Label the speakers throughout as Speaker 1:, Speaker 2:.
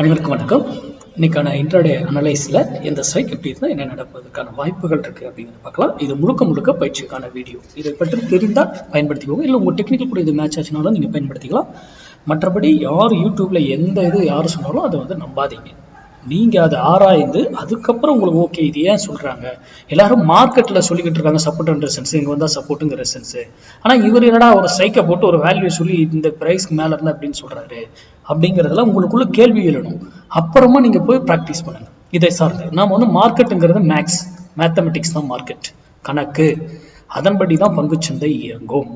Speaker 1: அனைவருக்கும் வணக்கம். இன்னைக்கான இன்ட்ராடே அனலைஸ்ல எந்த ஸ்ட்ரைக் எப்படி இருந்தால் என்ன நடப்பதற்கான வாய்ப்புகள் இருக்கு அப்படிங்கிறத பார்க்கலாம். இது முழுக்க பயிற்சிக்கான வீடியோ. இதை பற்றி தெரிந்தால் பயன்படுத்திக்கோங்க, இல்லை உங்க டெக்னிக்கல் கூட இது மேட்ச் ஆச்சுனாலும் நீங்க பயன்படுத்திக்கலாம். மற்றபடி யார் யூடியூப்ல எந்த இது யார் சொன்னாலும் அதை வந்து நம்பாதீங்க. நீங்க அதை ஆராய்ந்து அதுக்கப்புறம் உங்களுக்கு ஓகே இது ஏன் சொல்றாங்க. எல்லாரும் மார்க்கெட்ல சொல்லிக்கிட்டு இருக்காங்க சப்போர்ட் அண்ட் ரெசன்ஸ், இங்க வந்தா சப்போர்ட்டுங்க ரெசன்ஸ். ஆனா இவர் என்னடா ஒரு ஸ்ட்ரைக்கை போட்டு ஒரு வேல்யூ சொல்லி இந்த பிரைஸ்க்கு மேல இருந்தா அப்படின்னு சொல்றாரு அப்படிங்கறதெல்லாம் உங்களுக்குள்ள கேள்வி எழுணும். அப்புறமா நீங்க போய் பிராக்டிஸ் பண்ணுங்க. இதை சார்ந்து நாம வந்து மார்க்கெட்டுங்கிறது மேத்தமெட்டிக்ஸ் தான் மார்க்கெட், கணக்கு. அதன்படி தான் பங்குச்சந்தை இயங்கும்.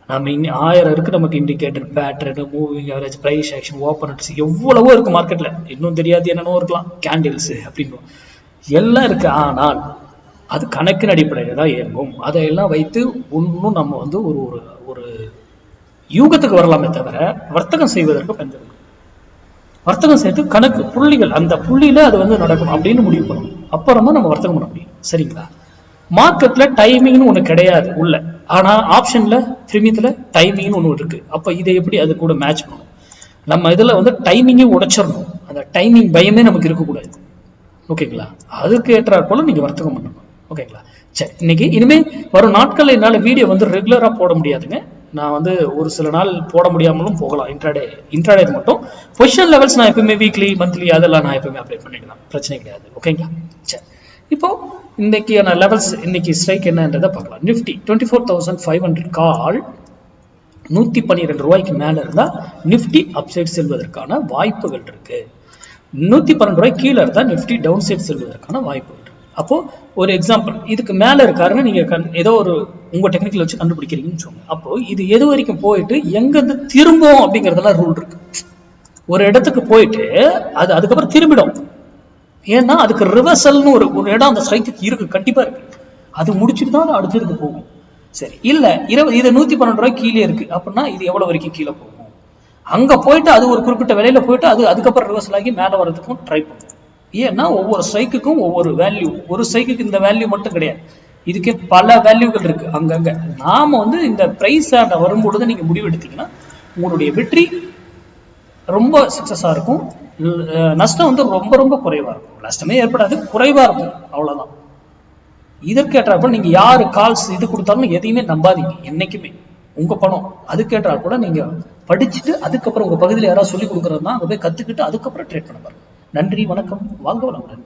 Speaker 1: நம்ம 1000 இருக்கு நமக்கு indicator, pattern, moving average, price action, ஓப்பனன்ஸ், எவ்வளவோ இருக்கு மார்க்கெட்ல. இன்னும் தெரியாது என்னென்னவோ இருக்கலாம், கேண்டில்ஸ் அப்படின்னு எல்லாம் இருக்கு. ஆனால் அது கணக்கின் அடிப்படையில் தான் இயங்கும். அதையெல்லாம் வைத்து ஒன்றும் நம்ம வந்து ஒரு ஒரு யூகத்துக்கு வரலாமே தவிர வர்த்தகம் செய்வதற்கு பயன்படுத்தும். வர்த்தகம் செய்து கணக்கு புள்ளிகள், அந்த புள்ளியில அது வந்து நடக்கும் அப்படின்னு முடிவு பண்ணணும். அப்புறமா நம்ம வர்த்தகம் பண்ண முடியும். சரிங்களா? மார்க்கெட்ல டைமிங்னு ஒண்ணு கிடையாது உள்ள. ஆனா ஆப்ஷன்ல பிரீமியத்துல டைமிங்னு ஒண்ணு இருக்கு. அப்ப இதை எப்படி அது கூட மேட்ச் பண்ணணும்? நம்ம இதுல வந்து டைமிங்கை உடைச்சிடணும். அந்த டைமிங் பயமே நமக்கு இருக்கக்கூடாது. ஓகேங்களா? அதுக்கு ஏற்றாற் போல நீங்க வர்த்தகம் பண்ணணும். ஓகேங்களா? சரி, இன்னைக்கு இனிமே வரும் நாட்கள் என்னால வீடியோ வந்து ரெகுலரா போட முடியாதுங்க. நான் வந்து ஒரு சில நாள் போட முடியாமலும் போகலாம். இன்ட்ராடே மட்டும் பொசிஷன் லெவல்ஸ் நான் எப்பவுமே வீக்லி மந்த்லி அதெல்லாம் நான் எப்பவுமே அப்டேட் பண்ணிக்கலாம், பிரச்சனை கிடையாது. ஓகேங்களா? சரி, இப்போ இன்னைக்கான லெவல்ஸ், இன்னைக்கு ஸ்ட்ரைக் என்னன்றதை பார்க்கலாம். நிஃப்டி 24,500 கால் 112 ரூபாய்க்கு மேல இருந்தா நிஃப்டி அப்சைட் செல்வதற்கான வாய்ப்புகள் இருக்கு. 112 ரூபாய் கீழே இருந்தா நிஃப்டி டவுன் சைட் செல்வதற்கான வாய்ப்புகள் இருக்கு. அப்போ ஒரு எக்ஸாம்பிள், இதுக்கு மேல இருக்காருன்னு நீங்க ஏதோ ஒரு உங்க டெக்னிக்கல் வச்சு கண்டுபிடிக்கிறீங்கன்னு சொல்லுங்க. அப்போ இது எது வரைக்கும் போயிட்டு எங்க இருந்து திரும்பும் அப்படிங்கறதெல்லாம் ரூல் இருக்கு. ஒரு இடத்துக்கு போயிட்டு அது அதுக்கப்புறம் திரும்பிடும். ஏன்னா அதுக்கு ரிவர்சல்னு ஒரு இடம் அந்த ஸ்ட்ரைக்கு இருக்கு, கண்டிப்பா இருக்கு. அது முடிச்சுட்டு தான் அடுத்ததுக்கு போகும். சரி, இல்ல இது 112 ரூபாய் கீழே இருக்கு அப்படின்னா இது எவ்வளவு வரைக்கும் கீழே போகும்? அங்க போயிட்டு அது ஒரு குறிப்பிட்ட விலையில போயிட்டு அதுக்கப்புறம் ரிவர்சல் ஆகி மேல வர்றதுக்கும் ட்ரை பண்ணும். ஏன்னா ஒவ்வொரு ஸ்ட்ரைக்குக்கும் ஒவ்வொரு வேல்யூ. ஒரு ஸ்ட்ரைக்குக்கு இந்த வேல்யூ மட்டும் கிடையாது, இதுக்கே பல வேல்யூகள் இருக்கு அங்கங்க. நாம வந்து இந்த பிரைஸ் வரும்பொழுது நீங்க முடிவு எடுத்தீங்கன்னா உங்களுடைய வெற்றி ரொம்ப சக்சஸா இருக்கும். நஷ்டம் வந்து ரொம்ப குறைவா இருக்கும். நஷ்டமே ஏற்படாது, குறைவா இருக்கும், அவ்வளவுதான். இதற்கேற்றாற்போல் நீங்க யாரு கால்ஸ் இது கொடுத்தாலும் எதையுமே நம்பாதீங்க. என்னைக்குமே உங்க பணம். அதுக்கேற்றாற்போல நீங்க படிச்சுட்டு அதுக்கப்புறம் உங்க பகுதியில் யாராவது சொல்லி கொடுக்கறதுனா அங்க போய் கத்துக்கிட்டு அதுக்கப்புறம் ட்ரேட் பண்ண பாருங்க. நன்றி, வணக்கம், வாழ்க வளமுடன்.